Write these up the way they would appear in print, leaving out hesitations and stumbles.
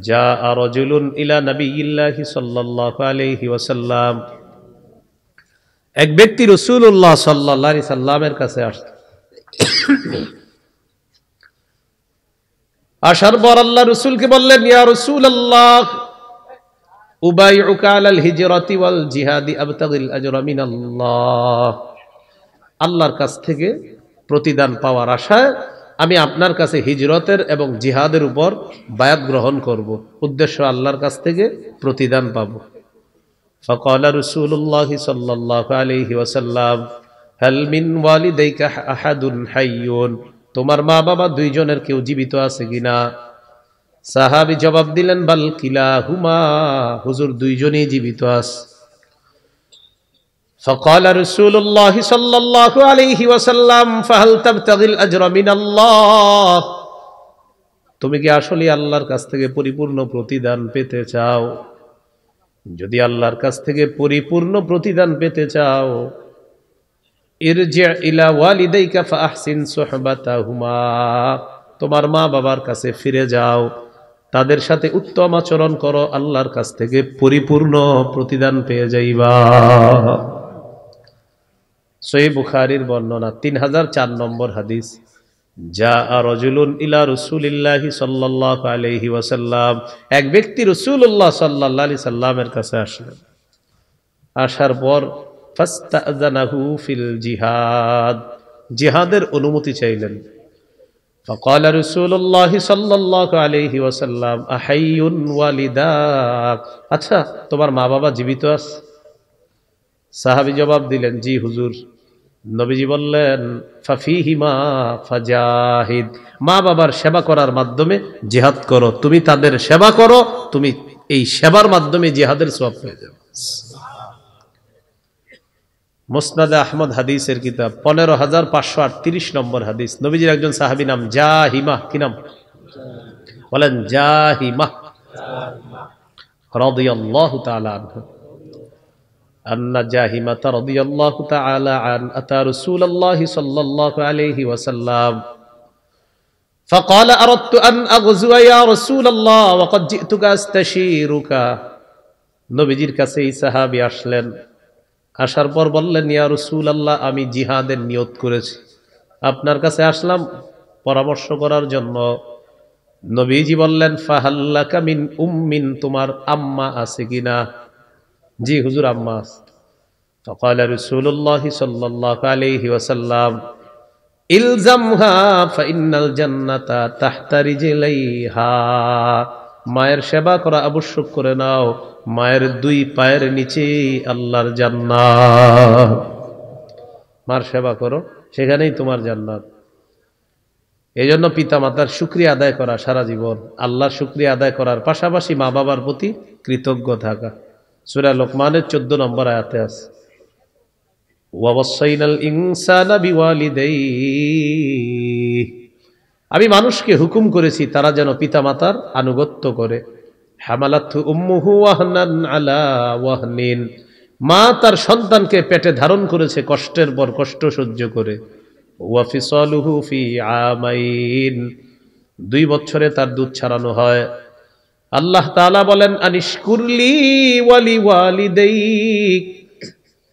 জাআ রাজুলুন ইলা নবিয়্যিল্লাহি সাল্লাল্লাহু আলাইহি ওয়াসাল্লাম, এক ব্যক্তি রাসূলুল্লাহ সাল্লাল্লাহু আলাইহি সাল্লামের কাছে আসছে। আসার পর আল্লাহ রাসূলকে বললেন, ইয়া রাসূলুল্লাহ উবাইউকা আলাল হিজরাতি ওয়াল জিহাদি আবতাগিল আজরা মিনাল্লাহ, আল্লাহর কাছ থেকে প্রতিদান পাওয়ার আশায় আমি আপনার কাছে হিজরতের এবং জিহাদের উপর বায়াত গ্রহণ করব, উদ্দেশ্য আল্লাহর কাছ থেকে প্রতিদান পাব। ফাকালা রাসূলুল্লাহ সাল্লাল্লাহু আলাইহি ওয়াসাল্লাম হাল মিন ওয়ালিদাইকা আহাদুন হাইয়ুন, তোমার মা বাবা দুইজনের কেউ জীবিত আছে কিনা? সাহাবী জবাব দিলেন, বাল কিলাহুমা, হুজুর দুইজনই জীবিত আছে। ফাকালা রাসূলুল্লাহ সাল্লাল্লাহু আলাইহি ওয়াসাল্লাম ফাহাল তাবতাগিল আজরা মিনাল্লাহ, তুমি কি আসলে আল্লাহর কাছ থেকে পরিপূর্ণ প্রতিদান পেতে চাও? যদি আল্লাহর কাছ থেকে পরিপূর্ণ প্রতিদান পেতে চাও, ইরজি ইলা ওয়ালিদাইকা ফাআহসিন সুহবাতাহুমা, তোমার মা বাবার কাছে ফিরে যাও, তাদের সাথে উত্তম আচরণ করো, আল্লাহর কাছ থেকে পরিপূর্ণ প্রতিদান পেয়ে যাইবা। সহিহ বুখারীর বর্ণনা 3004 নম্বর হাদিস। জাআ রাজুলুন ইলা রাসূলিল্লাহি সাল্লাল্লাহু আলাইহি ওয়াসাল্লাম, এক ব্যক্তি রাসূলুল্লাহ সাল্লাল্লাহু আলাইহি সাল্লামের কাছে আসলেন। আসার পর ফাস্তাযানাহু ফিল জিহাদ, জিহাদের অনুমতি চাইলেন। ফাকালা রাসূলুল্লাহ সাল্লাল্লাহু আলাইহি ওয়াসাল্লাম আহাইয়ুন ওয়ালিদাক, আচ্ছা তোমার মা বাবা জীবিত আছে? সাহাবী জবাব দিলেন, জি হুজুর। নবীজি বললেন, ফাফিহিমা ফাজাহিদ, মা বাবার সেবা করার মাধ্যমে জিহাদ করো, তুমি তাদের সেবা করো, তুমি এই সেবার মাধ্যমে জিহাদের সওয়াব পেয়ে যাবে। মুসনাদে আহমদ হাদিসের কিতাব 15538 নম্বর হাদিস। নবীজির একজন সাহাবী নাম জাহিমা, কি নাম বলেন? জাহিমা রাদিয়াল্লাহু তাআলা আনহু। আন্না জাহিমাতা রাদিয়াল্লাহু তাআলা আন আতা রাসূলুল্লাহ সাল্লাল্লাহু আলাইহি ওয়াসাল্লাম فقال اردت ان اغزو يا رسول الله وقد جئتك استشيرك, নবীজির কাছে এই সাহাবী আসলেন। আসার পর বললেন, ইয়া রাসূলুল্লাহ আমি জিহাদের নিয়ত করেছি, আপনার কাছে আসলাম পরামর্শ করার জন্য। নবীজি বললেন, ফাহাল্লাকা মিন উম্মিন, তোমার আম্মা আছে কিনা? জি হুজুর আম্মা আছে। ফাকালা রাসূলুল্লাহ সাল্লাল্লাহু আলাইহি ওয়াসাল্লাম ইলজামহা ফাইন্নাল জান্নাতা তাহতা রিজলাইহা, মায়ের সেবা করা আবশ্যক করে নাও, মায়ের দুই পায়ের নিচে আল্লাহর জান্নাত। মার সেবা করো, সেখানেই তোমার জান্নাত। এই জন্য পিতা মাতার শুকরিয়া আদায় করা সারা জীবন, আল্লাহর শুকরিয়া আদায় করার পাশাপাশি মা বাবার প্রতি কৃতজ্ঞ থাকা। সূরা লোকমানের 14 নম্বর আয়াতে আছে, ওয়াসাইনাল ইনসানা বিওয়ালিদাইহি, আমি মানুষকে হুকুম করেছি তারা যেন পিতা মাতার আনুগত্য করে। হামালাতহু উম্মুহু ওয়াহনান আলা ওয়াহনিন, মা তার সন্তানকে পেটে ধারণ করেছে কষ্টের পর কষ্ট সহ্য করে। ওয়া ফিসালুহু ফি আমাইন, 2 বছরে তার দুধ ছাড়ানো হয়। আল্লাহ তাআলা বলেন, আনিশকুরলি ওয়ালি ওয়ালিদাইক,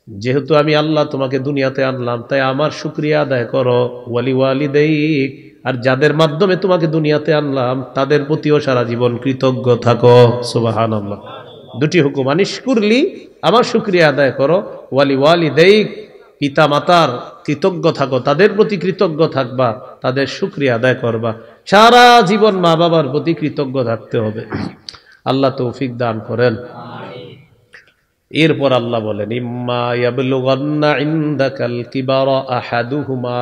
যেহেতু আমি আল্লাহ তোমাকে দুনিয়াতে আনলাম তাই আমার শুকরিয়া আদায় করো। ওয়ালি ওয়ালিদাইক, আর যাদের মাধ্যমে তোমাকে দুনিয়াতে আনলাম তাদের প্রতিও সারা জীবন কৃতজ্ঞ থাকো। সুবহানাল্লাহ। দুটি হুকুম, আনিশকুরলি আমার শুকরিয়া আদায় করো, ওয়ালি ওয়ালিদাইক পিতা মাতার কৃতজ্ঞ থাকো, তাদের প্রতি কৃতজ্ঞ থাকবা, তাদের শুকরিয়া আদায় করবা। সারা জীবন মা বাবার প্রতি কৃতজ্ঞ থাকতে হবে। আল্লাহ তৌফিক দান করেন। এরপর আল্লাহ বলেন, ইম্মা ইয়াবলুগান্না ইনদাকাল কিবারা আহাদুহুমা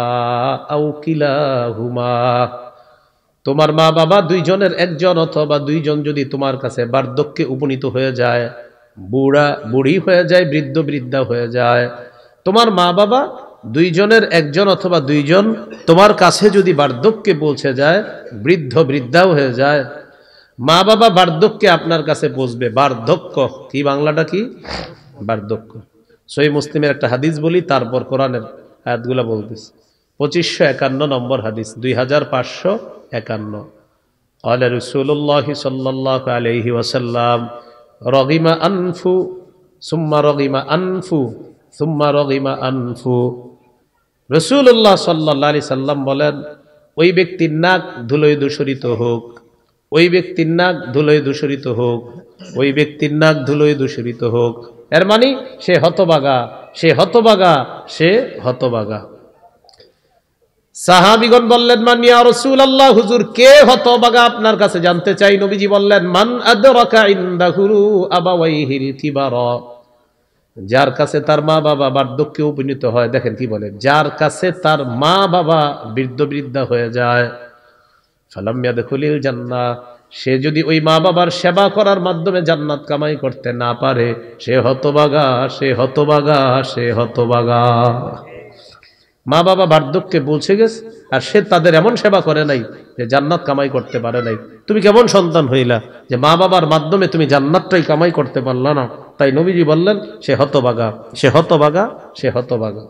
আও কিলাহুমা, তোমার মা বাবা দুইজনের একজন অথবা দুইজন যদি তোমার কাছে বার্ধক্যে উপনীত হয়ে যায়, বুড়া বুড়ি হয়ে যায়, বৃদ্ধ বৃদ্ধা হয়ে যায়, তোমার মা বাবা দুইজনের একজন অথবা দুইজন তোমার কাছে যদি বার্ধক্যে পৌঁছে যায়, বৃদ্ধ বৃদ্ধাও হয়ে যায়, মা বাবা বার্ধক্যে আপনার কাছে পৌঁছবে। বার্ধক্য কি, বাংলাটা কি? বার্ধক্য। সহিহ মুসলিমের একটা হাদিস বলি, তারপর কোরআনের আয়াতগুলো বলতেছি। 2551 নম্বর হাদিস, 2551। قال رسول الله صلى الله عليه وسلم رغم أنف ثم رغم أنف ثم رغم أنف রাসূলুল্লাহ সাল্লাল্লাহু আলাইহি সাল্লাম বলেন, ওই ব্যক্তির নাক ধুলোয় দূষিত হোক, ওই ব্যক্তির নাক ধুলোয় দূষিত হোক, ওই ব্যক্তির নাক ধুলোয় দূষিত হোক। এর মানে সে হতভাগা, সে হতভাগা, সে হতভাগা। সাহাবীগণ বললেন, মান ইয়া রাসূলুল্লাহ, হুজুর কে হতভাগা আপনার কাছে জানতে চাই। নবীজি বললেন, মান আদরাকা ইনদাহু আবাওয়াইহিল কিবারা, যার কাছে তার মা বাবা বার্ধক্যে উপনীত হয়। দেখেন কি বলে, যার কাছে তার মা বাবা বৃদ্ধ বৃদ্ধা হয়ে যায়, ফালাম ইয়াদখুলিল জান্নাহ, সে যদি ওই মা বাবার সেবা করার মাধ্যমে জান্নাত কামাই করতে না পারে, সে হতভাগা, সে হতভাগা, সে হতভাগা। মা বাবা বার্ধক্যে পৌঁছে গেছে আর সে তাদের এমন সেবা করে নাই যে জান্নাত কামাই করতে পারে নাই। তুমি কেমন সন্তান হইলা যে মা বাবার মাধ্যমে তুমি জান্নাতটাই কামাই করতে পারলা না? তাই নবীজি বললেন, সে হতভাগা, সে হতভাগা, সে হতভাগা।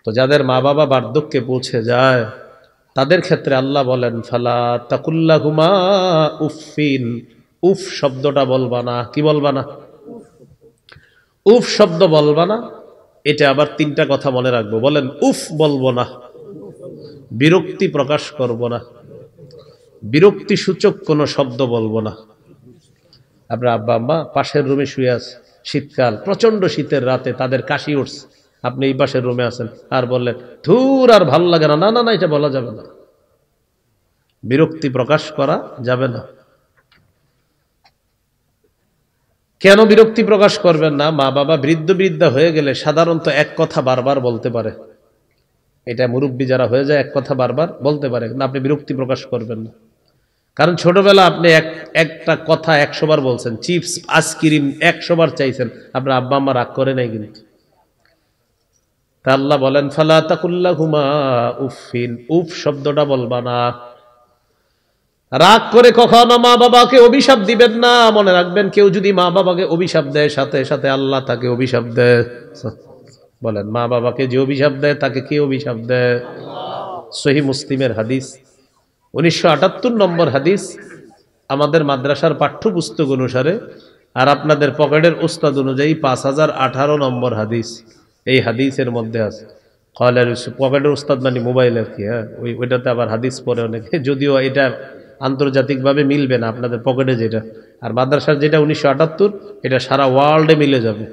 তো যাদের মা বাবা বার্ধক্যে পৌঁছে যায় তাদের ক্ষেত্রে আল্লাহ বলেন, ফালা তাকুল্লাহুমা উফিন, উফ শব্দটা বলবা না। কি বলবা না? উফ শব্দ বলবা না। এটা আবার তিনটা কথা মনে রাখবো। বলেন, উফ বলবো না, বিরক্তি প্রকাশ করব না, বিরক্তি সূচক কোনো শব্দ বলবো না। আপনার আব্বা আম্মা পাশের রুমে শুয়ে আছে, শীতকাল, প্রচন্ড শীতের রাতে তাদের কাশি উঠছে, আপনি এই পাশের রুমে আছেন আর বললেন, ধুর আর ভালো লাগে না। না না না, এটা বলা যাবে না, বিরক্তি প্রকাশ করা যাবে না। কেন বিরক্তি প্রকাশ করবেন না? মা বাবা বৃদ্ধ বৃদ্ধা হয়ে গেলে সাধারণত এক কথা বারবার বলতে পারে। এটা মুরব্বী যারা হয়ে যায় এক কথা বারবার বলতে পারে, না আপনি বিরক্তি প্রকাশ করবেন না। কারণ ছোটবেলা আপনি একটা কথা 100 বার বলছেন, চিপস আইসক্রিম 100 বার চাইছেন, আপনার আব্বা আম্মা রাগ করে নাই কিন্তু। তা আল্লাহ বলেন, ফালা তাকুল্লাহুমা উফিন, উফ শব্দটা বলবা না। রাগ করে কখনো মা বাবাকে অভিশাপ দিবেন না। মনে রাখবেন, কেউ যদি মা বাবাকে অভিশাপ দেয় সাথে সাথে আল্লাহ তাকে অভিশাপ দেয়। বলেন, মা বাবাকে যে অভিশাপ দেয় তাকে কে অভিশাপ দেয়? সহিহ মুসলিমের হাদিস, 1978 নম্বর হাদিস, আমাদের মাদ্রাসার পাঠ্যপুস্তক অনুসারে আর আপনাদের পকেটের উস্তাদ অনুযায়ী 5018 নম্বর হাদিস। এই হাদিসের মধ্যে আছে, পকেটের উস্তাদ মানে মোবাইল আর কি, হ্যাঁ, ওইটাতে আবার হাদিস পড়ে অনেকে, যদিও এটা আন্তর্জাতিকভাবে মিলবে না আপনাদের পকেটে যেটা, আর মাদ্রাসার যেটা 1978 এটা সারা ওয়ার্ল্ডে মিলে যাবে।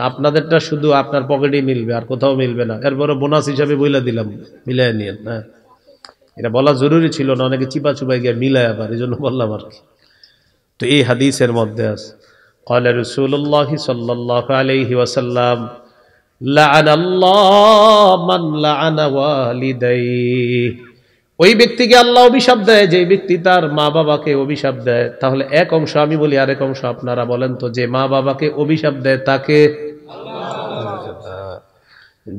আপনাদেরটা শুধু আপনার পকেটেই মিলবে, আর কোথাও মিলবে না। এরপরে বোনাস হিসাবে বইলা দিলাম, মিলাই নিয়েন। হ্যাঁ, এটা বলা জরুরি ছিল না, অনেকে চিপা চুপাই গিয়ে মিলায় আবার, এই জন্য বললাম আর কি। তো এই হাদিসের মধ্যে আছে, قال رسول الله صلى الله عليه وسلم لعن الله من لعن والديه, ওই ব্যক্তিকে আল্লাহ অভিশাপ দেয় যে ব্যক্তি তার মা বাবাকে অভিশাপ দেয়। তাহলে এক অংশ আমি বলি, আরেক অংশ আপনারা বলেন তো, যে মা বাবাকে অভিশাপ দেয় তাকে,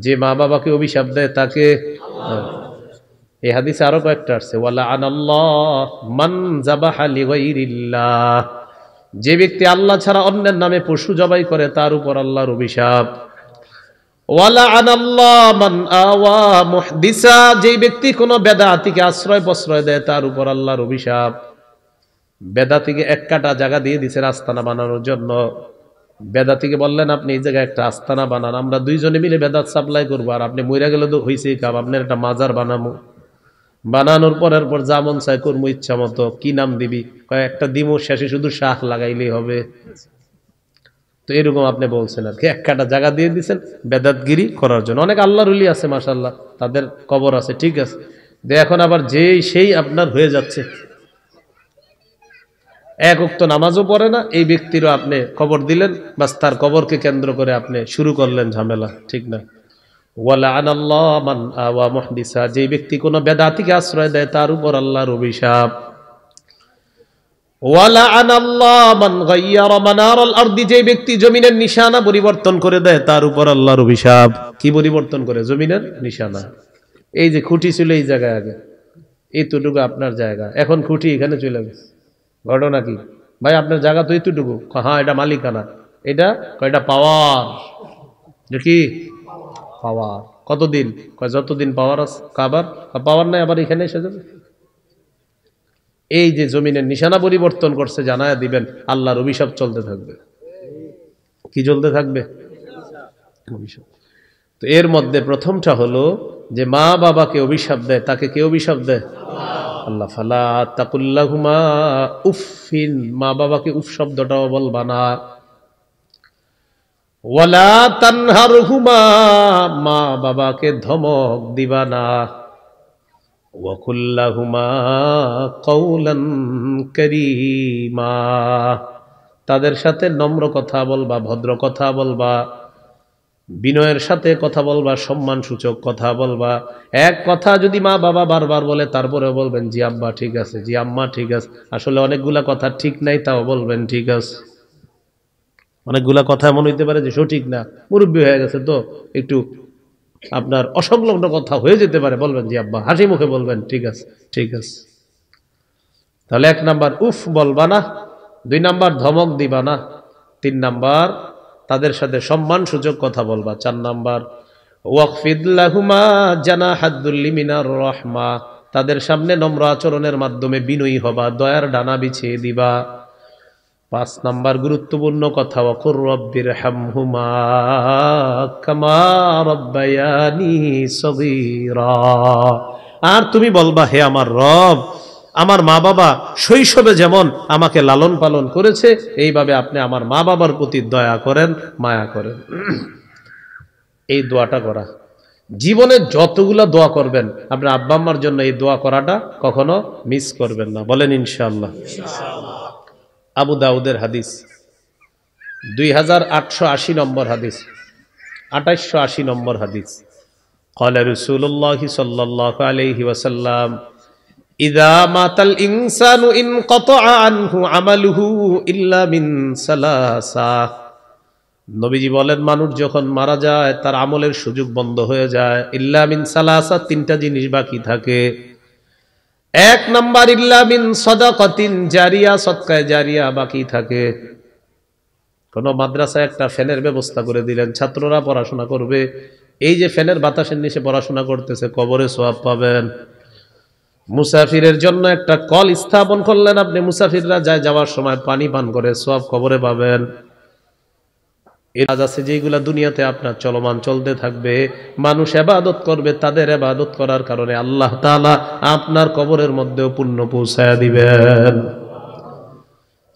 যে মা বাবাকে অভিশাপ দেয় তাকে। এই হাদিসে আরো কয়েকটা আসছে, ওয়ালা আনাল্লাহ মান যাবাহা লিগাইরিল্লাহ, যে ব্যক্তি আল্লাহ ছাড়া অন্যের নামে পশু জবাই করে তার উপর আল্লাহর অভিশাপ। ওয়ালা আনাল্লাহ মান আওয়া মুহদিসা, যে ব্যক্তি কোন বেদাতিকে আশ্রয় প্রশ্রয় দেয় তার উপর আল্লাহর অভিশাপ। বেদাতিকে এক কাটা জায়গা দিয়ে দিয়েছেন আস্তানা বানানোর জন্য। বেদাতিকে বললেন, আপনি এই জায়গায় একটা আস্তানা বানান, আমরা দুইজনে মিলে বেদাত সাপ্লাই করবো, আর আপনি মইরা গেলে তো হইছেই কাম, আপনার একটা মাজার বানাবো। বানানোর পরের পর যা মন চায় করবো ইচ্ছা মতো। কি নাম দিবি? একটা দিমো, শেষে শুধু শাহ লাগাইলেই হবে। তো এরকম আপনি বলছেন আর কি, এক কাটা জায়গা দিয়ে দিচ্ছেন বেদাতগিরি করার জন্য। অনেক আল্লাহর ওলি আছে মাশাআল্লাহ, তাদের কবর আছে, ঠিক আছে, যে এখন আবার যেই সেই আপনার হয়ে যাচ্ছে, এক ওয়াক্ত নামাজও পড়ে না, এই ব্যক্তিরও আপনি কবর দিলেন, বাস তার কবরকে কেন্দ্র করে আপনি শুরু করলেন ঝামেলা, ঠিক না? ওয়ালা আনাল্লাহ মান আওয়া মুহদিসা, যে ব্যক্তি কোনো বেদাতিকে আশ্রয় দেয় তার উপর আল্লাহর অভিশাপ। ওয়ালা আনাল্লাহ মান গায়্যারা মানারাল আরদি, যে ব্যক্তি জমিনের নিশানা পরিবর্তন করে দেয় তার উপর আল্লাহর অভিশাপ। কি পরিবর্তন করে? জমিনের নিশানা। এই যে খুঁটি ছিল এই জায়গায় আগে, এইটুকু আপনার জায়গা, এখন খুঁটি এখানে চলে গেছে। ঘটনা কি ভাই? আপনার জায়গা তো এইটুকু, হ্যাঁ এটা মালিকানা, এটা কয়টা পাওয়ার, কি পাওয়ার? কতদিন? যতদিন পাওয়ার আছে। আবার পাওয়ার নাই, আবার এখানে এসে যাবে। এই যে জমিনের নিশানা পরিবর্তন করছে জানায়া দিবেন, আল্লাহর অভিশাপ চলতে থাকবে। কি চলতে থাকবে? অভিশাপ। তো এর মধ্যে প্রথমটা হলো যে মা বাবাকে অভিশাপ দেয়, তাকে কে অভিশাপ দেয়? আল্লাহ। ফালা তাকুল্লাহুমা উফিন, মা বাবাকে উফ শব্দটাও বলবা না। ওয়ালা তানহারহুমা, মা বাবাকে ধমক দিবা না। ওয়াকুল্লাহুমা কওলান কারীমা, তাদের সাথে নম্র কথা বলবা, ভদ্র কথা বলবা, বিনয়ের সাথে কথা বলবা, সম্মানসূচক কথা বলবা। এক কথা যদি মা বাবা বারবার বলে তারপরে বলবেন জি আব্বা ঠিক আছে, জি আম্মা ঠিক আছে। আসলে অনেকগুলা কথা ঠিক নাই, তাও বলবেন ঠিক আছে। অনেকগুলা কথা এমন হইতে পারে যে সঠিক না, মুরব্বী হয়ে গেছে তো একটু আপনার অসংলগ্ন কথা হয়ে যেতে পারে, বলবেন জি আব্বা, হাসি মুখে বলবেন ঠিক আছে, ঠিক আছে। তাহলে 1 নাম্বার উফ বলবা না, 2 নাম্বার ধমক দিবা না, 3 নাম্বার তাদের সাথে সম্মানসূচক কথা বলবা, 4 নাম্বার ওয়াকফিদ লাহুমা জানাহাদ্দুল্লি মিনার রাহমা, তাদের সামনে নম্র আচরণের মাধ্যমে বিনয়ী হবা, দয়ার ডানা বিছিয়ে দিবা। 5 নাম্বার গুরুত্বপূর্ণ কথা, ওয়াকুর রব্বিরহামহুমা কামা রাব্বায়ানি সগীরা, আর তুমি বলবা হে আমার রব, আমার মা বাবা শৈশবে যেমন আমাকে লালন পালন করেছে, এইভাবে আপনি আমার মা বাবার প্রতি দয়া করেন, মায়া করেন। এই দোয়াটা করা, জীবনে যতগুলা দোয়া করবেন আপনার আব্বা আম্মার জন্য এই দোয়া করাটা কখনো মিস করবেন না, বলেন ইনশাআল্লাহ। আবু দাউদের হাদিস 2880 নম্বর হাদিস, 2880 নম্বর হাদিস। قال رسول الله صلى الله عليه وسلم إذا مات الإنسان انقطع عنه عمله إلا من ثلاثة, নবীজি বলেন মানুষ যখন মারা যায় তার আমলের সুযোগ বন্ধ হয়ে যায়, ইল্লা মিন সালাসা, 3টা জিনিস বাকি থাকে। 1 নাম্বার ইল্লা মিন সাদাকাতিন জারিয়া, সদকায়ে জারিয়া বাকি থাকে। কোন মাদ্রাসায় একটা ফ্যানের ব্যবস্থা করে দিলেন, ছাত্ররা পড়াশোনা করবে, এই যে ফ্যানের বাতাসের নিচে পড়াশোনা করতেছে, কবরে সওয়াব পাবেন। মুসাফিরের জন্য একটা কল স্থাপন করলেন আপনি, মুসাফিররা যায় যাওয়ার সময় পানি পান করে, সওয়াব কবরে পাবেন। এই কাজ আছে যেগুলা দুনিয়াতে আপনার চলমান চলতে থাকবে, মানুষ ইবাদত করবে, তাদের ইবাদত করার কারণে আল্লাহ তাআলা আপনার কবরের মধ্যেও পুণ্য পৌঁছায়া দিবেন।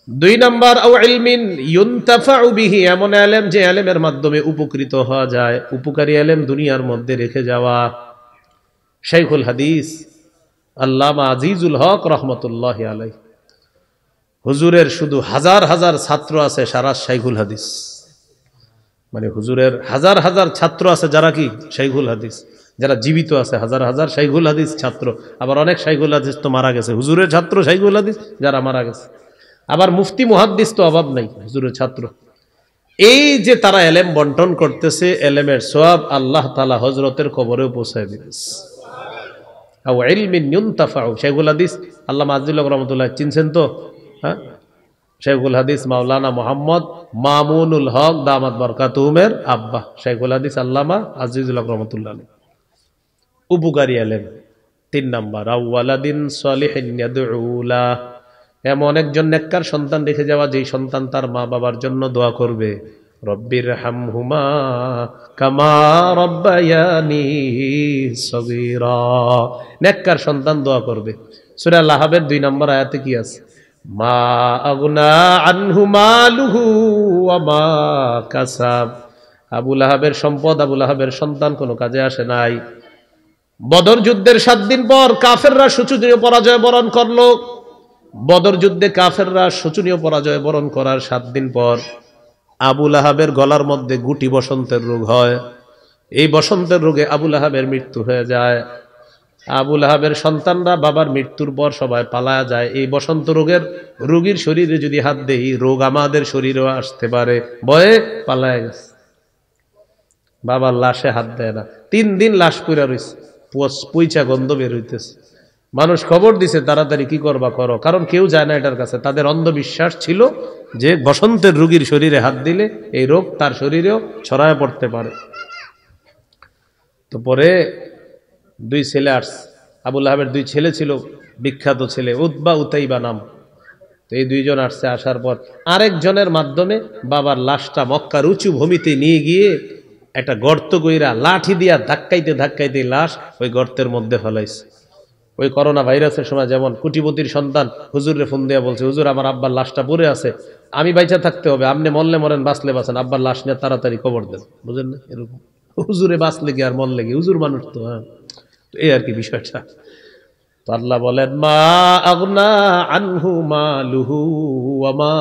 2 নাম্বার আও ইলমিন ইউনতাফাউ বিহি, এমন ইলম যে ইলমের মাধ্যমে উপকৃত হওয়া যায়, উপকারী ইলম দুনিয়ার মধ্যে রেখে যাওয়া। শাইখুল হাদিস আল্লামা আজিজুল হক রহমতুল্লাহি আলাইহি, হুজুরের শুধু হাজার হাজার ছাত্র আছে সারা শাইখুল হাদিস, মানে হুজুরের হাজার হাজার ছাত্র আছে যারা কি শাইখুল হাদিস, যারা জীবিত আছে হাজার হাজার শাইখুল হাদিস ছাত্র। আবার অনেক শাইখুল হাদিস তো মারা গেছে, হুজুরের ছাত্র শাইখুল হাদিস যারা মারা গেছে। আবার মুফতি মুহাদ্দিস তো অভাব নাই, হুজুরের ছাত্র। এই যে তারা এলেম বন্টন করতেছে, এলেমের সওয়াব আল্লাহ তাআলা হযরতের কবরেও পৌঁছায় দিতেছে। আও ইলমিন ইউনতাফাউ, শাইখুল হাদিস আল্লামা আজিজুল হক রহমাতুল্লাহ চিনছেন তো? হ্যাঁ, শাইখুল হাদিস মাওলানা মুহাম্মদ মামুনুল হক দামাত বরকাতুহুমের আব্বা শাইখুল হাদিস আল্লামা আজিজুল হক রহমাতুল্লাহ। উপকারী এলেম। 3 নাম্বার আওয়ালাদিন সালিহিন ইয়াদউ লা, এমন একজন নেককার সন্তান রেখে যাওয়া, যেই সন্তান তার মা বাবার জন্য দোয়া করবে, রব্বিরহামহুমা কামা রাব্বায়ানি সগীরা, নেককার সন্তান দোয়া করবে। সূরা লাহাবের 2 নম্বর আয়াতে কি আছে? মা আগনা আনহু মালুহু ওয়া মা কাসাব, আবু লাহাবের সম্পদ, আবু লাহাবের সন্তান কোনো কাজে আসে নাই। বদর যুদ্ধের 7 দিন পর কাফেররা শোচনীয় পরাজয় বরণ করলো। বদর যুদ্ধে কাফেররা শোচনীয় পরাজয় বরণ করার 7 দিন পর আবু লাহাবের গলার মধ্যে গুটি বসন্তের রোগ হয়। এই বসন্তের রোগে আবু লাহাবের মৃত্যু হয়ে যায়। আবু লাহাবের সন্তানরা বাবার মৃত্যুর পর সবাই পালায়া যায়। এই বসন্ত রোগের রোগীর শরীরে যদি হাত দেই, রোগ আমাদের শরীরেও আসতে পারে, ভয়ে পালায় গেছে। বাবার লাশে হাত দেয় না, 3 দিন লাশ পুরা রয়েছে, পইচা গন্ধ বের হইতেছে। মানুষ খবর দিছে তাড়াতাড়ি কি করবা করো, কারণ কেউ যায় না এটার কাছে। তাদের অন্ধবিশ্বাস ছিল যে বসন্তের রোগীর শরীরে হাত দিলে এই রোগ তার শরীরেও ছড়ায় পড়তে পারে। তো পরে 2 ছেলে আসছে, আবু লাহাবের 2 ছেলে ছিল, বিখ্যাত ছেলে উতবা উতাইবা নাম। তো এই দুইজন আসছে, আসার পর আরেকজনের মাধ্যমে বাবার লাশটা মক্কার উঁচু ভূমিতে নিয়ে গিয়ে একটা গর্ত কইরা লাঠি দিয়া ধাক্কাইতে ধাক্কাইতে লাশ ওই গর্তের মধ্যে ফেলাইছে। ওই করোনা ভাইরাসের সময় যেমন কোটিপতির সন্তান হুজুরে ফোন দিয়া বলছে, হুজুর আমার আব্বার লাশটা পড়ে আছে, আমি বাইচা থাকতে হবে, আপনি মরলে মরেন বাঁচলে বাঁচেন, আব্বার লাশ নিয়ে তাড়াতাড়ি কবর দেন। বুঝেন না? এরকম হুজুরে বাঁচলে কি আর মরলে কি, হুজুর মানুষ তো। হ্যাঁ, তো এই আর কি বিষয়টা। তো আল্লাহ বলেন, মা আগনা আনহু মালুহু ওয়া মা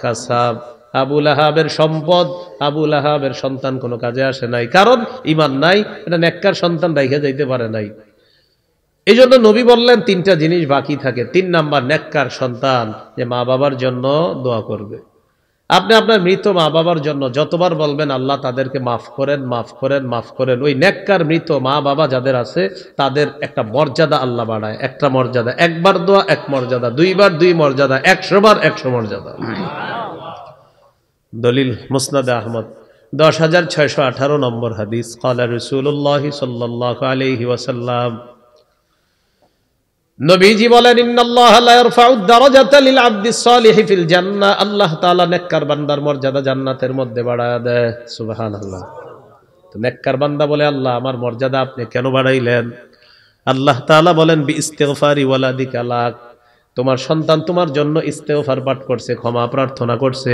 কাসাব। আবু লাহাবের সম্পদ, আবু লাহাবের সন্তান কোনো কাজে আসে নাই, কারণ ঈমান নাই, এটা নেককার সন্তান রাইখা যাইতে পারে নাই। এই জন্য নবী বললেন তিনটা জিনিস বাকি থাকে। 3 নাম্বার, নেককার সন্তান, যে মা বাবার জন্য দোয়া করবে। আপনি আপনার মৃত মা বাবার জন্য যতবার বলবেন আল্লাহ তাদেরকে মাফ করেন, মাফ করেন, মাফ করেন, ওই নেককার মৃত মা বাবা যাদের আছে তাদের একটা মর্যাদা আল্লাহ বাড়ায়। একটা মর্যাদা, একবার দোয়া 1 মর্যাদা, 2 বার 2 মর্যাদা, 100 বার 100 মর্যাদা। দলিল মুসনাদে আহমদ 10,618 নম্বর হাদিস। ক্বালা রাসূলুল্লাহ সাল্লাল্লাহু আলাইহি ওয়াসাল্লাম, নবীজি বলেন, ইন্নাল্লাহা লা ইয়ারফাউদ দারাজাতা লিল আবদিস সালিহি ফিল জান্নাহ। আল্লাহ তাআলা নেককার বান্দার মর্যাদা জান্নাতের মধ্যে বাড়ায় দেয়। সুবহানাল্লাহ। তো নেককার বান্দা বলে, আল্লাহ আমার মর্যাদা আপনি কেন বাড়াইলেন? আল্লাহ তাআলা বলেন, বি ইস্তিগফারি ওয়ালাদিকা লাক। তোমার সন্তান তোমার জন্য ইস্তেগফার পাঠ করছে, ক্ষমা প্রার্থনা করছে,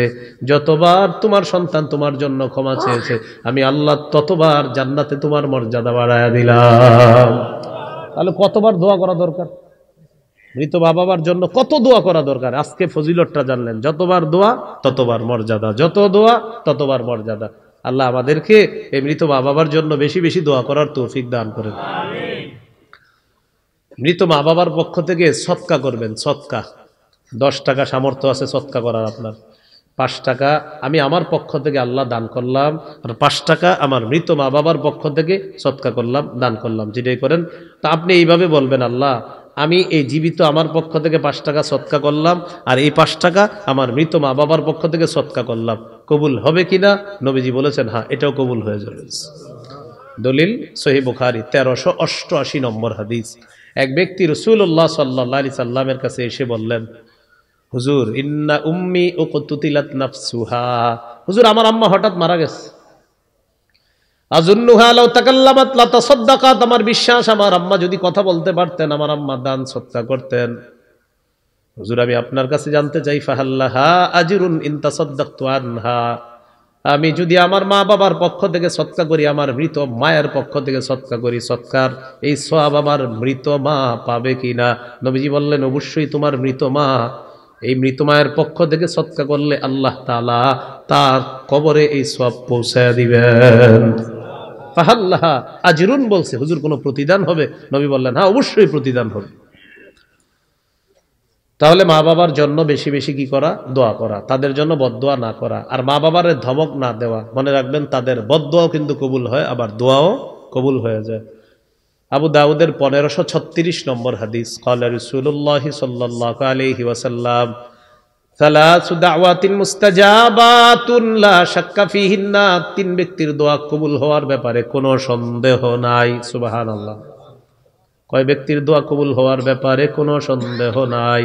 যতবার তোমার সন্তান তোমার জন্য ক্ষমা চেয়েছে আমি আল্লাহ ততবার জান্নাতে তোমার মর্যাদা বাড়ায় দিলাম। তাহলে কতবার দোয়া করা দরকার? মৃত বাবার জন্য কত দোয়া করা দরকার? আজকে ফজিলতটা জানলেন, যতবার দোয়া ততবার মর্যাদা, যত দোয়া ততবার মর্যাদা। আল্লাহ আমাদেরকে এই মৃত বাবার জন্য বেশি বেশি দোয়া করার তৌফিক দান করেন। মৃত মা বাবার পক্ষ থেকে সদকা করবেন। সদকা 10 টাকা সামর্থ্য আছে সদকা করার আপনার, 5 টাকা আমি আমার পক্ষ থেকে আল্লাহ দান করলাম, আর 5 টাকা আমার মৃত মা বাবার পক্ষ থেকে সদকা করলাম, দান করলাম, যেটাই করেন। তা আপনি এইভাবে বলবেন, আল্লাহ আমি এই জীবিত আমার পক্ষ থেকে 5 টাকা সদকা করলাম, আর এই 5 টাকা আমার মৃত মা বাবার পক্ষ থেকে সদকা করলাম। কবুল হবে কিনা? নবীজি বলেছেন, হ্যাঁ, এটাও কবুল হয়ে যাবে। দলিল সহিহ বুখারী 1388 নম্বর হাদিস। এক ব্যক্তি রাসূলুল্লাহ সাল্লাল্লাহু আলাইহি সাল্লামের কাছে এসে বললেন, হুজুর ইন্না উম্মি উকতুতিলাত নাফসুহা। হুজুর আমার আম্মা হঠাৎ মারা গেছে। আযুন্নুহা লাউ তাকাল্লামাত লা তাসাদ্দাকাত। আমার বিশ্বাস আমার আম্মা যদি কথা বলতে পারতেন, আমার আম্মা দান সদকা করতেন। হুজুর আমি আপনার কাছে জানতে চাই, ফাহাল্লাহা আজরুন ইন তাসাদ্দাকতু আনহা। আমি যদি আমার মা বাবার পক্ষ থেকে সদকা করি, আমার মৃত মায়ের পক্ষ থেকে সদকা করি, সদকার এই সওয়াব আমার মৃত মা পাবে কিনা? নবীজি বললেন, অবশ্যই তোমার মৃত মা, এই মৃত মায়ের পক্ষ থেকে সদকা করলে আল্লাহ তাআলা তার কবরে এই সওয়াব পৌঁছায় দিবেন। ফাহাল্লাহা আজরুন বলছে, হুজুর কোনো প্রতিদান হবে? নবী বললেন, হ্যাঁ অবশ্যই প্রতিদান হবে। তাহলে মা বাবার জন্য বেশি বেশি কি করা? দোয়া করা, তাদের জন্য বদদোয়া না করা, আর মা বাবার ধমক না দেওয়া। মনে রাখবেন, তাদের বদদোয়াও কিন্তু কবুল হয়, আবার দোয়াও কবুল হয়ে যায়। আবু দাউদের 1536 নম্বর হাদিস। ক্বালা রাসূলুল্লাহ সাল্লাল্লাহু আলাইহি ওয়াসাল্লাম, সালাসু দাওয়াতিন মুস্তাজাবাতুন লা শাক্কা ফিহিন্না। 3 ব্যক্তির দোয়া কবুল হওয়ার ব্যাপারে কোনো সন্দেহ নাই। সুবহানাল্লাহ। কয় ব্যক্তির দোয়া কবুল হওয়ার ব্যাপারে কোনো সন্দেহ নাই?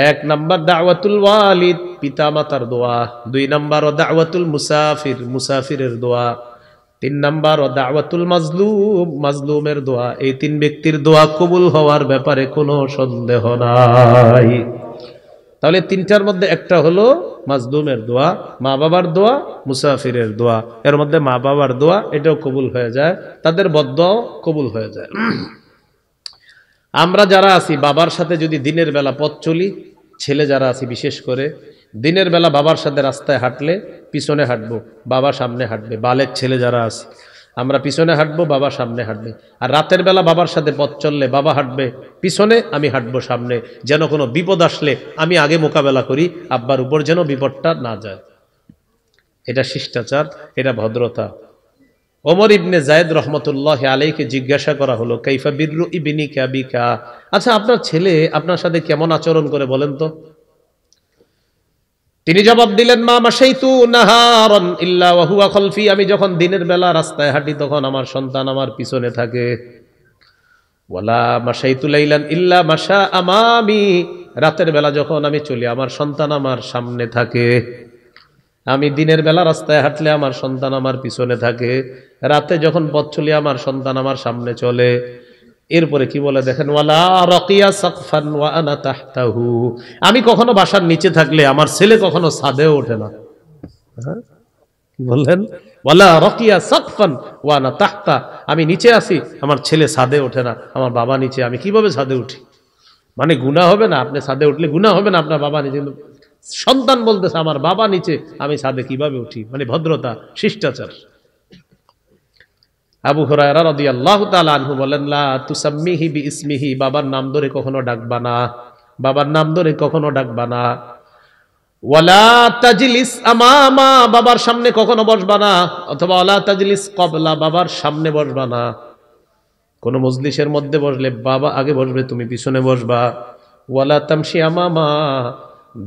1 নাম্বার দাওয়াতুল ওয়ালিদ, পিতা মাতার দোয়া। 2 নাম্বার দাওয়াতুল মুসাফির, মুসাফিরের দোয়া। 3 নাম্বার দাওয়াতুল মাজলুম, মাজলুমের দোয়া। এই 3 ব্যক্তির দোয়া কবুল হওয়ার ব্যাপারে কোনো সন্দেহ নাই। তাহলে 3টার মধ্যে একটা হলো মাজলুমের দোয়া, মা বাবার দোয়া, মুসাফিরের দোয়া। এর মধ্যে মা বাবার দোয়া এটাও কবুল হয়ে যায়, তাদের বদদোয়াও কবুল হয়ে যায়। আমরা যারা আছি বাবার সাথে যদি দিনের বেলা পথ চলি, ছেলে যারা আছি বিশেষ করে, দিনের বেলা বাবার সাথে রাস্তায় হাঁটলে পিছনে হাঁটবো, বাবা সামনে হাঁটবে। বালেক ছেলে যারা আছে আমরা পিছনে হাঁটবো, বাবা সামনে হাঁটবে। আর রাতের বেলা বাবার সাথে পথ চললে বাবা হাঁটবে পিছনে, আমি হাঁটবো সামনে, যেন কোনো বিপদ আসলে আমি আগে মোকাবেলা করি, আব্বার উপর যেন বিপদটা না যায়। এটা শিষ্টাচার, এটা ভদ্রতা। ওমর ইবনে যায়েদ রহমতুল্লাহ আলাইকে জিজ্ঞাসা করা হলো, কাইফা বিররু ইবনিকা বিকা। আচ্ছা আপনার ছেলে আপনার সাথে কেমন আচরণ করে বলেন তো? তিনি জবাব দিলেন, মা মাশাইতু নাহারান ইল্লা ওয়া হুয়া খালফি। আমি যখন দিনের বেলা রাস্তায় হাঁটি তখন আমার সন্তান আমার পিছনে থাকে। ওয়ালা মাশাইতু লাইলান ইল্লা মাশা আমামি, রাতের বেলা যখন আমি চলি আমার সন্তান আমার সামনে থাকে, আমি দিনের বেলা রাস্তায় হাঁটলে আমার সন্তান আমার পিছনে থাকে, রাতে যখন পথ চলি আমার সন্তান আমার সামনে চলে। এরপরে কি বলে দেখেন, ওয়ালা রাকিয়া সাকফান ওয়া আনা তাহতাহু, আমি কখনো বাসার নিচে থাকলে আমার ছেলে কখনো ছাদেও ওঠে না। হ্যাঁ, কি বললেন? ওয়ালা রাকিয়া সাকফান ওয়া আনা তাহতা, আমি নিচে আছি আমার ছেলে ছাদে ওঠে না, আমার বাবা নিচে, আমি কিভাবে ছাদে উঠি? মানে গুনাহ হবে না? আপনি ছাদে উঠলে গুনাহ হবে না? আপনার বাবা নিচে, সন্তান বলতেছে আমার বাবা নিচে, আমি ছাদে কিভাবে উঠি? মানে ভদ্রতা, শিষ্টাচার। আবু হুরায়রা রাদিয়াল্লাহু তাআলা আনহু বলেন, লা তুসাম্মিহি বিইসমিহি, বাবার নাম ধরে কখনো ডাকবা না, বাবার নাম ধরে কখনো ডাকবা না। ওয়ালা তাজলিস আমামা, বাবার সামনে কখনো বসবা না, অথবা ওয়ালা তাজলিস ক্বাবলা, বাবার সামনে বসবা না। কোন মজলিসের মধ্যে বসলে বাবা আগে বসবে, তুমি পিছনে বসবা। ওয়ালা তামশি আমামা,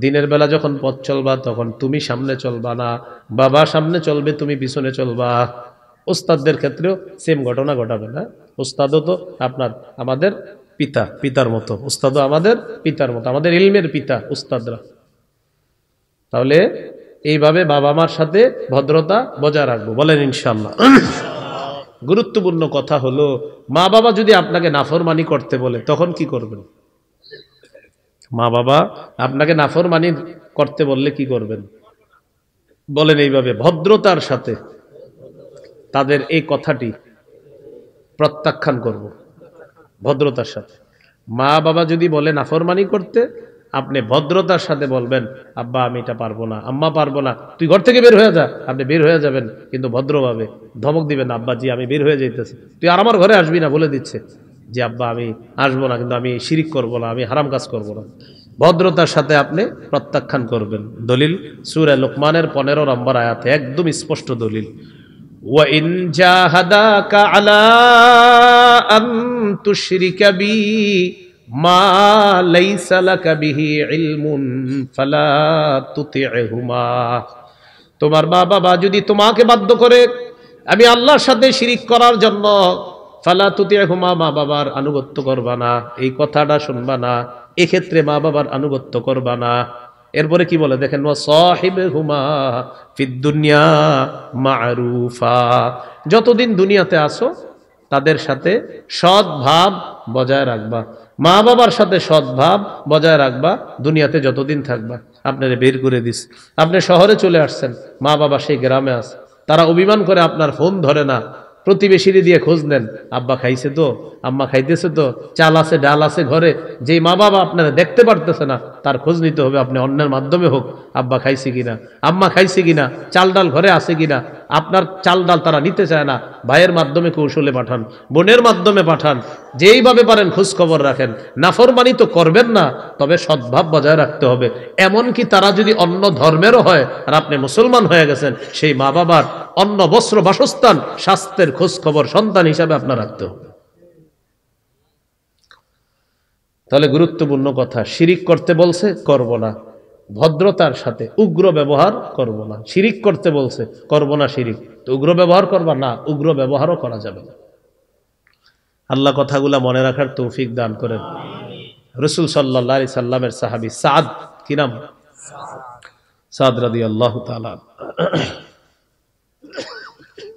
দিনের বেলা যখন পথ চলবা তখন তুমি সামনে চলবা না, বাবা সামনে চলবে, তুমি পিছনে চলবা। উস্তাদদের ক্ষেত্রেও সেম ঘটনা ঘটাবে না? উস্তাদও তো আপনার আমাদের পিতার মতো, উস্তাদও আমাদের পিতার মতো, আমাদের ইলমের পিতা উস্তাদরা। তাহলে এইভাবে বাবা মার সাথে ভদ্রতা বজায় রাখবো, বলেন ইনশাআল্লাহ। গুরুত্বপূর্ণ কথা হলো, মা বাবা যদি আপনাকে নাফরমানি করতে বলে তখন কি করবেন? মা বাবা আপনাকে নাফরমানি করতে বললে কি করবেন? বলেন এইভাবে ভদ্রতার সাথে তাদের এই কথাটি প্রত্যাখ্যান করব, ভদ্রতার সাথে। মা বাবা যদি বলে নাফরমানি করতে, আপনি ভদ্রতার সাথে বলবেন, আব্বা আমি এটা পারবো না, আম্মা পারবো না, তুই ঘর থেকে বের হয়ে যা। আপনি বের হয়ে যাবেন, কিন্তু ভদ্রভাবে ধমক দিবেন, আব্বা জি আমি বের হয়ে যাইতেছি, তুই আর আমার ঘরে আসবি না, বলে দিচ্ছে যে আব্বা আমি আসবো না, কিন্তু আমি শিরিক করবো না, আমি হারাম কাজ করবো না। ভদ্রতার সাথে আপনি প্রত্যাখ্যান করবেন। দলিল সূরা লোকমানের 15 নম্বর আয়াতে একদম স্পষ্ট দলিল, وَإِنْ جَاهَدَاكَ عَلَىٰ أَن تُشْرِكَ بِي مَا لَيْسَ لَكَ بِهِ عِلْمٌ فَلَا تُطِعْهُمَا, তোমার মা বাবা যদি তোমাকে বাধ্য করে আমি আল্লাহর সাথে শিরিক করার জন্য, ফালা তুতি'হুমা, মা বাবার আনুগত্য করবা না, এই কথাটা শুনবা না, এক্ষেত্রে মা বাবার আনুগত্য করবা না। এরপরে কি বলে দেখেন, ওয়া সাহিবহুমা ফিদ দুনিয়া মা'রুফা, যতদিন দুনিয়াতে আসো তাদের সাথে সদ্ভাব বজায় রাখবা, মা বাবার সাথে সদ্ভাব বজায় রাখবা দুনিয়াতে যতদিন থাকবা। আপনারে বের করে দিস, আপনি শহরে চলে আসছেন, মা বাবা সেই গ্রামে আছে, তারা অভিমান করে আপনার ফোন ধরে না, প্রতিবেশীরে দিয়ে খোঁজ নেন, আব্বা খাইছে তো, আম্মা খাইতেছে তো, চাল আছে ডাল আছে ঘরে। যেই মা বাবা আপনারা দেখতে পারতেছে না তার খোঁজ নিতে হবে আপনি অন্যের মাধ্যমে হোক, আব্বা খাইছে কিনা, আম্মা খাইছে কিনা, চাল ডাল ঘরে আছে কিনা। আপনার চাল ডাল তারা নিতে চায় না, ভাইয়ের মাধ্যমে কৌশলে পাঠান, বোনের মাধ্যমে পাঠান, যেইভাবে পারেন খোঁজ খবর রাখেন। নাফরমানি তো করবেন না, তবে সদ্ভাব বজায় রাখতে হবে। এমনকি তারা যদি অন্য ধর্মেরও হয় আর আপনি মুসলমান হয়ে গেছেন, সেই মা বাবার অন্ন বস্ত্র বাসস্থান স্বাস্থ্যের খোঁজ খবর সন্তান হিসাবে আপনার রাখতে হবে। তাহলে গুরুত্বপূর্ণ কথা, শিরিক করতে বলছে করব না, ভদ্রতার সাথে, উগ্র ব্যবহার করব না। শিরিক করতে বলছে করব না শিরিক, তো উগ্র ব্যবহার করবা না, উগ্র ব্যবহারও করা যাবে না। আল্লাহ কথাগুলা মনে রাখার তৌফিক দান করেন। রাসূল সাল্লাল্লাহু আলাইহি সাল্লামের সাহাবী সাদ, কি নাম? সাদ রাদিয়াল্লাহু তাআলা,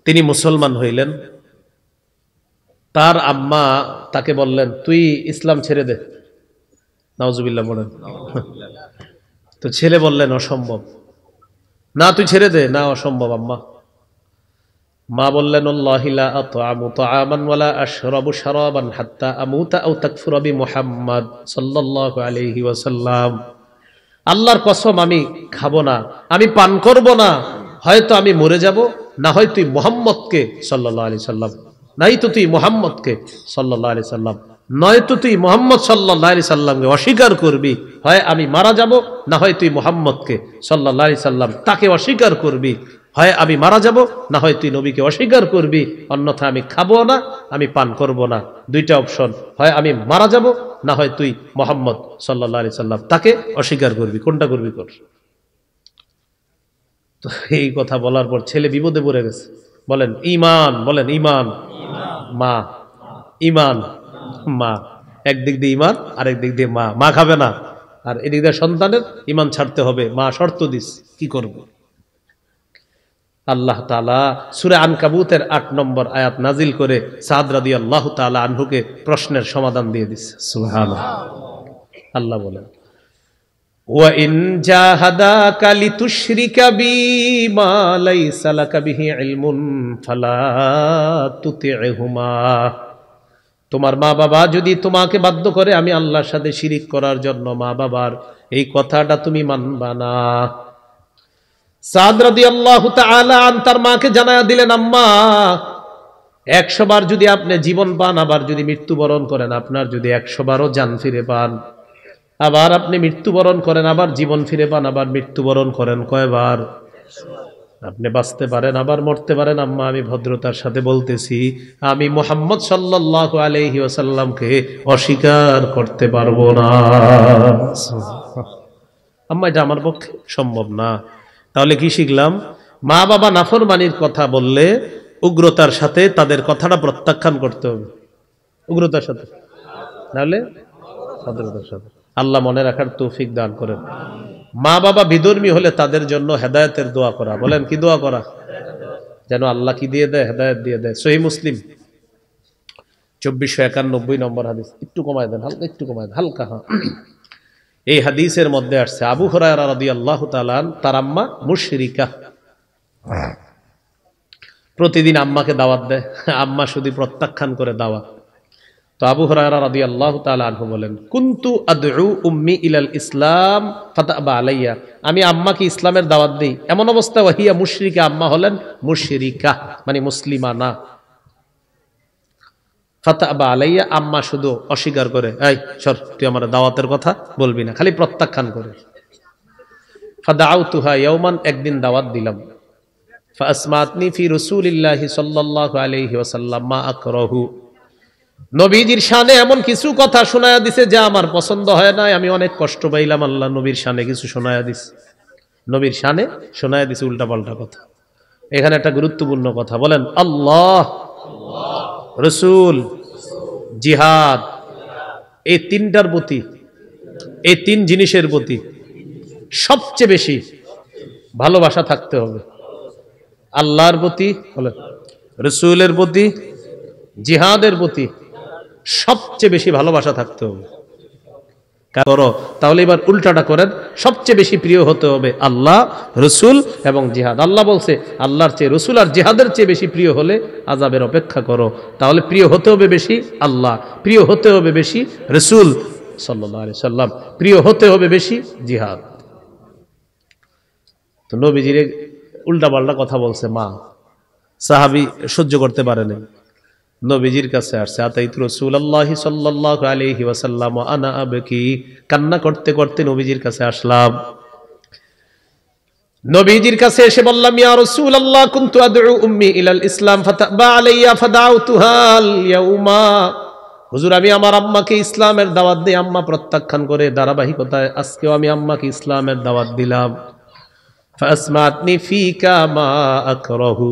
তিনি মুসলমান হইলেন। তার আম্মা তাকে বললেন, তুই ইসলাম ছেড়ে দে। নাউজুবিল্লাহ বলেন। তো ছেলে বললেন অসম্ভব, না তুই ছেড়ে দে, না অসম্ভব আম্মা। মা বললেন, আল্লাহি লা আত'আমু তা'আমান ওয়ালা আশরাবু শারাবান হাত্তা আমুতা আও তাকফুরা বি মুহাম্মদ সাল্লাল্লাহু আলাইহি ওয়াসাল্লাম, আল্লাহর কসম আমি খাবো না, আমি পান করব না, হয়তো আমি মরে যাব, না হয় তুই মুহাম্মদকে সাল্লাল্লাহু আলাইহি সাল্লাম, নাই তো তুই মুহাম্মদকে সাল্লাল্লাহু আলাইহি সাল্লাম, নয়তো তুই মুহাম্মদ সাল্লাল্লাহু আলাইহি সাল্লামকে অস্বীকার করবি, হয় আমি মারা যাব, না হয় তুই মুহাম্মদকে সাল্লাল্লাহু আলাইহি সাল্লাম তাকে অস্বীকার করবি, হয় আমি মারা যাব, না হয় তুই নবীকে অস্বীকার করবি, অন্যথা আমি খাবো না, আমি পান করব না। দুইটা অপশন, হয় আমি মারা যাব, না হয় তুই মুহাম্মদ সাল্লাল্লাহু আলাইহি সাল্লাম তাকে অস্বীকার করবি, কোনটা করবি কর। তো এই কথা বলার পর ছেলে বিপদে পড়ে গেছে। বলেন ঈমান, বলেন ঈমান। মা ঈমান, মা। একদিক দিয়ে ইমান, আরেক দিক দিয়ে মা। মা খাবে না, আর এদিক দিয়ে সন্তানের ইমান ছাড়তে হবে। মা শর্ত দিস, কি করব? আল্লাহ তাআলা সূরা আনকাবুতের ৮ নম্বর আয়াত নাজিল করে সাদ রাদিয়াল্লাহু তাআলা আনহুকে প্রশ্নের সমাধান দিয়ে দিচ্ছে। সুবহানাল্লাহ। আল্লাহ বলেন, ওয়া ইন জাহাদাকা লিতুশরিকা বি মা লাইসা লাকা বিহি ইলমুন ফালা তুতি'হুমা। তোমার মা বাবা যদি তোমাকে বাধ্য করে আমি আল্লাহর সাথে শিরিক করার জন্য, মা বাবার এই কথাটা তুমি মানবা না। সাদ রাদিয়াল্লাহু তাআলা আন তার মাকে জানায়া দিলেন, আম্মা 100 বার যদি আপনি জীবন পান, আবার যদি মৃত্যুবরণ করেন, আপনার যদি 100 বারও জান ফিরে পান, আবার আপনি মৃত্যুবরণ করেন, আবার জীবন ফিরে পান, আবার মৃত্যুবরণ করেন, কয়বার? আপনি বাঁচতে পারেন, আবার মরতে পারেন। আম্মা আমি ভদ্রতার সাথে বলতেছি, আমি মুহাম্মদ সাল্লাল্লাহু আলাইহি ওয়াসাল্লামকে অস্বীকার করতে পারবো না। আম্মা এটা আমার পক্ষে সম্ভব না। তাহলে কি শিখলাম? মা বাবা নাফরমানির কথা বললে উগ্রতার সাথে তাদের কথাটা প্রত্যাখ্যান করতে হবে। উগ্রতার সাথে, নাহলে ভদ্রতার সাথে। আল্লাহ মনে রাখার তৌফিক দান করেন। মা বাবা বিধর্মী হলে তাদের জন্য হেদায়েতের দোয়া করা। বলেন, কি দোয়া করা? যেন আল্লাহ কি দিয়ে দেয়? হেদায়েত দিয়ে দেয়। সহিহ মুসলিম 2491 নম্বর হাদিস। একটু কমায় দেন, হালকা একটু কমায় দেন, হালকা। হ্যাঁ, এই হাদিসের মধ্যে আসছে আবু হুরায়রা রাদিয়াল্লাহু তাআলা তার আম্মা মুশরিকা। প্রতিদিন আম্মাকে দাওয়াত দেয়, আম্মা শুধু প্রত্যাখ্যান করে দাওয়াত। তো আবু হুরায়রা রাদিয়াল্লাহু তাআলা আনহু বলেন, কুনতু আদউ উম্মি ইলাল ইসলাম ফাতাবা আলাইয়া। আমি আম্মাকে ইসলামের দাওয়াত দেই, এমন অবস্থা ওয়াহিয়া মুশরিকা, আম্মা হলেন মুশরিকা, মানে মুসলিমা না। ফাতাবা আলাইয়া, আম্মা শুধু অস্বীকার করে, এই সর, তুই আমার দাওয়াতের কথা বলবি না, খালি প্রত্যাখ্যান করে। ফাদাউতুহা ইয়াওমান, একদিন দাওয়াত দিলাম। ফাসমাতনি ফি রাসূলিল্লাহি সাল্লাল্লাহু আলাইহি ওয়াসাল্লাম মা আকরাহু। নবীজির শানে এমন কিছু কথা শোনায়া দিছে যা আমার পছন্দ হয় না, আমি অনেক কষ্ট পাইলাম। আল্লাহ নবীর শানে কিছু শোনায়া দিছে, নবীর শানে শোনায়া দিছে উল্টাপাল্টা কথা। এখানে একটা গুরুত্বপূর্ণ কথা বলেন, আল্লাহ, রাসূল, জিহাদ, এই তিনটার প্রতি, এই তিন জিনিসের প্রতি সবচেয়ে বেশি ভালোবাসা থাকতে হবে। আল্লাহর প্রতি, বলেন, রাসূলের প্রতি, জিহাদের প্রতি সবচেয়ে বেশি ভালোবাসা থাকতে হবে। করো, তাহলে এবার উল্টাটা করেন, সবচেয়ে বেশি প্রিয় হতে হবে আল্লাহ, রসুল এবং জিহাদ। আল্লাহ বলছে, আল্লাহর চেয়ে রসুল আর জিহাদের চেয়ে বেশি প্রিয় হলে আযাবের অপেক্ষা করো। তাহলে প্রিয় হতে হবে বেশি আল্লাহ, প্রিয় হতে হবে বেশি রসুল সাল্লাল্লাহু আলাইহি সাল্লাম, প্রিয় হতে হবে বেশি জিহাদ। তো নবীজির উল্টাপাল্টা কথা বলছে মা, সাহাবী সহ্য করতে পারেনি, নবীজির কাছে আসছে। আতাইতু রাসূলুল্লাহি সাল্লাল্লাহু আলাইহি ওয়াসাল্লাম ওয়া আনা আবকি, কান্না করতে করতে নবীজির কাছে আসলাম। নবীজির কাছে এসে বললাম, ইয়া রাসূলুল্লাহ, কুনতু আদউ উম্মি ইলাল ইসলাম ফাতাবা আলাইয়া ফাদাউতুহা আল ইয়াউমা। হুজুর, আমি আমার আম্মাকে ইসলামের দাওয়াত দেই, আম্মা প্রত্যাখ্যান করে। ধারাবাহিকতায় আজকেও আমি আম্মাকে ইসলামের দাওয়াত দিলাম। ফাসমাতনি ফিকা মা আকরাহু,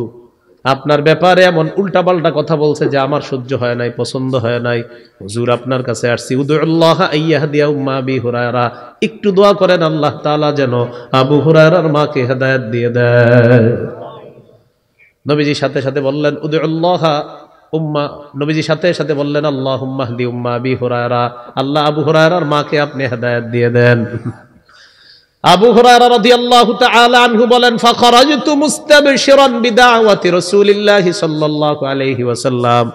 আপনার ব্যাপারে এমন উল্টাপাল্টা কথা বলছে যে আমার সহ্য হয় নাই, পছন্দ হয় নাই। হুজুর, আপনার কাছে আসছি, উদুল্লাহ আইয়াহদিয়া উম্মা আবি হুরায়রা, একটু দোয়া করেন আল্লাহ তাআলা যেন আবু হুরায়রার মাকে হেদায়েত দিয়ে দেয়। নবীজি সাথে সাথে বললেন উদুল্লাহ উম্মা, নবীজি সাথে সাথে বললেন আল্লাহুম্মা হদি উম্মা আবি হুরায়রা, আল্লাহ আবু হুরায়রার মাকে আপনি হেদায়েত দিয়ে দেন। আবু হুরায়রা রাদিয়াল্লাহু তাআলা আনহু বলেন, ফাখরাজতু মুস্তাবশিরান বিদাওয়াতি রাসূলিল্লাহি সাল্লাল্লাহু আলাইহি ওয়াসাল্লাম,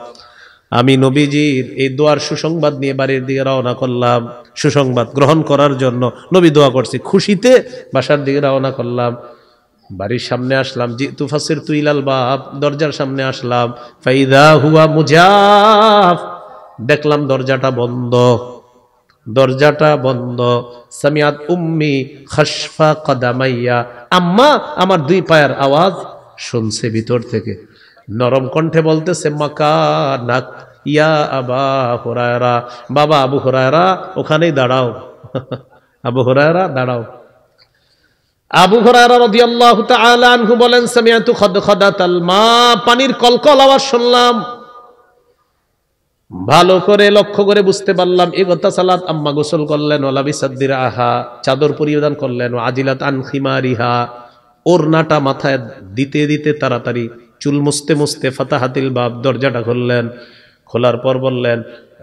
আমি নবীজির এই দোয়ার সুসংবাদ নিয়ে বাড়ির দিকে রওনা করলাম, সুসংবাদ গ্রহণ করার জন্য। নবী দোয়া করছে, খুশিতে বাসার দিকে রওনা করলাম। বাড়ির সামনে আসলাম, জিতু ফাসিরতু ইলাল বাব, দরজার সামনে আসলাম। ফাইদা হুয়া মুজাফ, দেখলাম দরজাটা বন্ধ, দরজাটা বন্ধ। সামিয়াত উম্মি খাসফা কদামাইয়া, আম্মা আমার দুই পায়ের আওয়াজ শুনছে ভিতর থেকে। নরম কণ্ঠে বলতেছে, মাকানাক ইয়া আবা হুরায়রা, বাবা আবু হুরায়রা ওখানেই দাঁড়াও। আবু হুরায়রা দাঁড়াও। আবু হুরায়রা রাদিয়াল্লাহু তাআলা আনহু বলেন, সামিআতু খাদখাদাতাল মা, পানির কলকল আওয়াজ শুনলাম। ভালো করে লক্ষ্য করে বুঝতে পারলাম এগোতা সালাত আম্মা গোসল করলেন, ওলাবিসাদ্দির আহা চাদর পরিধান করলেন, আজিলাত আন খিমারিহা ওড়নাটা মাথায় দিতে দিতে তাড়াতাড়ি চুল মুছতে মুছতে ফাতাহাতিল বাব দরজাটা খুললেন, খোলার পর বললেন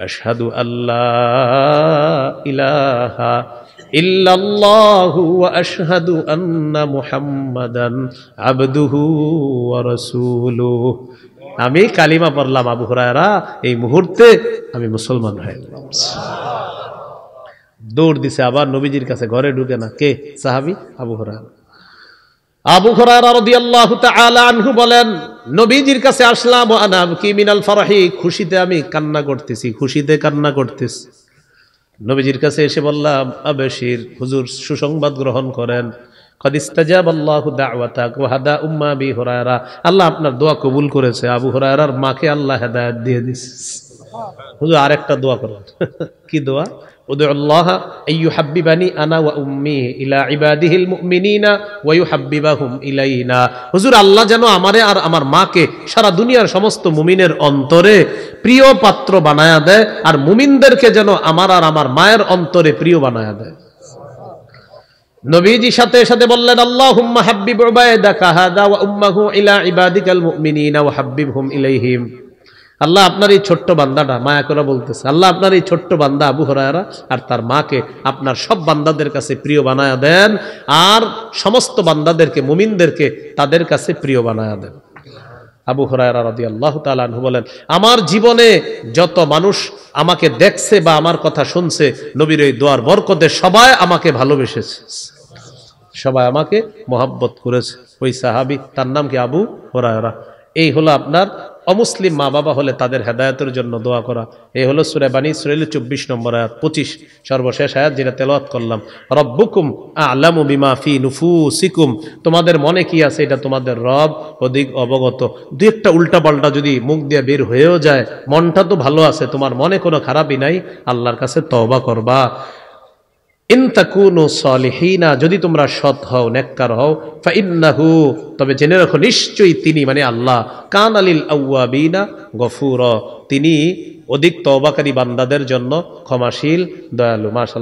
আশহাদু আল্লাহ ইলাহা ইল্লাল্লাহু ওয়া আশহাদু আন্না মুহাম্মাদান আবদুহু ওয়া রাসূলুহু। আমি কালিমা পড়লাম আবু হুরায়রা, এই মুহূর্তে আমি মুসলমান হয়ে গেলাম। দৌড় দিছে আবার নবীজির কাছে, ঘরে ঢুকে না। কে? সাহাবী আবু হুরায়রা। আবু হুরায়রা রাদিয়াল্লাহু তাআলা আনহু বলেন, নবীজির কাছে আসলাম ওয়া আনা আবকি মিনাল ফারহি, খুশিতে আমি কান্না করতেছি, খুশিতে কান্না করতেছি। নবীজির কাছে এসে বললাম আবশির, হুজুর সুসংবাদ গ্রহণ করেন, قد استجاب الله دعوتك وهدى أم أبي هريرة, আল্লাহ আপনার দোয়া কবুল করেছে, আবু হুরায়রার মাকে আল্লাহ হেদায়েত দিয়ে দিয়েছে। হুজুর আরেকটা দোয়া করেন। কি দোয়া? উদুল্লাহ আইয়ুহাব্বিবানি আনা ওয়া উম্মি ইলা ইবাদিহিল মুমিনিনা ওয়া ইউহাব্বিবাহুম ইলাইনা। হুজুর আল্লাহ যেন আমারে আর আমার মাকে সারা দুনিয়ার সমস্ত মুমিনের অন্তরে প্রিয় পাত্র বানায়া দেয়, আর মুমিনদেরকে যেন আমার আর আমার মায়ের অন্তরে প্রিয় বানায়া দেয়। নবীজি সাথে সাথে বললেন আল্লাহুম্মা হাব্বিব উবাইদাকা হাদা ওয়া উম্মাহু ইলা ইবাদিকাল মুমিনিনা ওয়া হাব্বিবহুম ইলাইহিম। আল্লাহ আপনার এই ছোট্ট বান্দাটা, মায়া করে বলতেছে, আল্লাহ আপনার এই ছোট্ট বান্দা আবু হুরায়রা আর তার মাকে আপনার সব বান্দাদের কাছে প্রিয় বানায়া দেন, আর সমস্ত বান্দাদেরকে মুমিনদেরকে তাদের কাছে প্রিয় বানায়া দেন। আবু হুরায়রা রাদিয়াল্লাহু তাআলা আনহু বলেন, আমার জীবনে যত মানুষ আমাকে দেখছে বা আমার কথা শুনছে, নবীর এই দোয়ার বরকতে সবাই আমাকে ভালোবেসেছে, সবাই আমাকে মহব্বত করেছে। ওই সাহাবী, তার নাম কি? আবু হুরায়রা। এই হলো আপনার অমুসলিম মা বাবা হলে তাদের হেদায়েতের জন্য দোয়া করা। এই হলো সূরা বানী ইসরাঈল 24 নম্বর আয়াত, 25 সর্বশেষ আয়াত যেটা তেলাওয়াত করলাম। রব্বুকুম আ'লামু বিমা ফি নুফুসিকুম, তোমাদের মনে কি আছে এটা তোমাদের রব অধিক অবগত। দুই একটা উল্টা পাল্টা যদি মুখ দিয়ে বের হয়েও যায়, মনটা তো ভালো আছে, তোমার মনে কোনো খারাপই নাই, আল্লাহর কাছে তওবা করবা। ইন তাকুনু সালিহিনা, যদি তোমরা সৎ হও, নেককার হও, ফাইন্নাহু, তবে জেনে রাখো নিশ্চয়ই তিনি মানে আল্লাহ, কানা লিল আওয়াবিনা গফুরা, তিনি অধিক তওবাকারী বান্দাদের জন্য ক্ষমাশীল, দয়ালু। মাশাআল্লাহ।